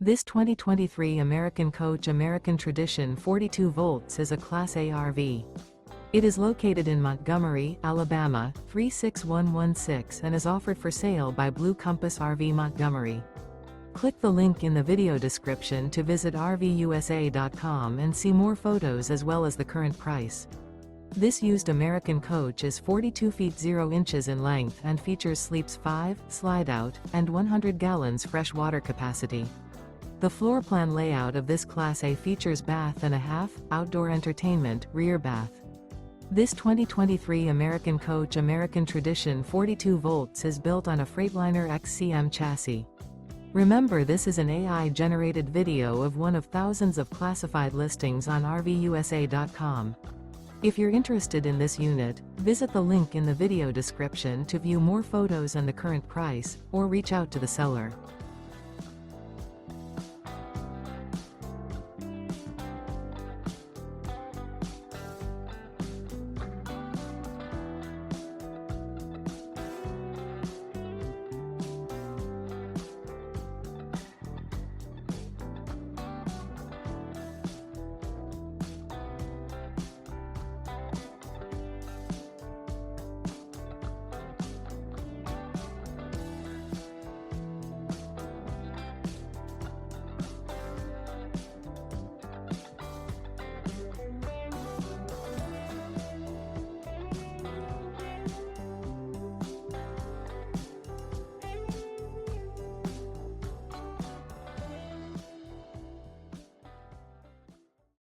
This 2023 American Coach American Tradition 42 volts is a Class A RV. It is located in Montgomery, Alabama, 36116 and is offered for sale by Blue Compass RV Montgomery. Click the link in the video description to visit RVUSA.com and see more photos as well as the current price. This used American coach is 42 feet 0 inches in length and features sleeps 5, slide-out, and 100 gallons fresh water capacity. The floor plan layout of this Class A features bath and a half, outdoor entertainment, rear bath. This 2023 American Coach American Tradition 42 volts is built on a Freightliner XCM chassis. Remember, this is an AI-generated video of one of thousands of classified listings on RVUSA.com. If you're interested in this unit, visit the link in the video description to view more photos and the current price, or reach out to the seller.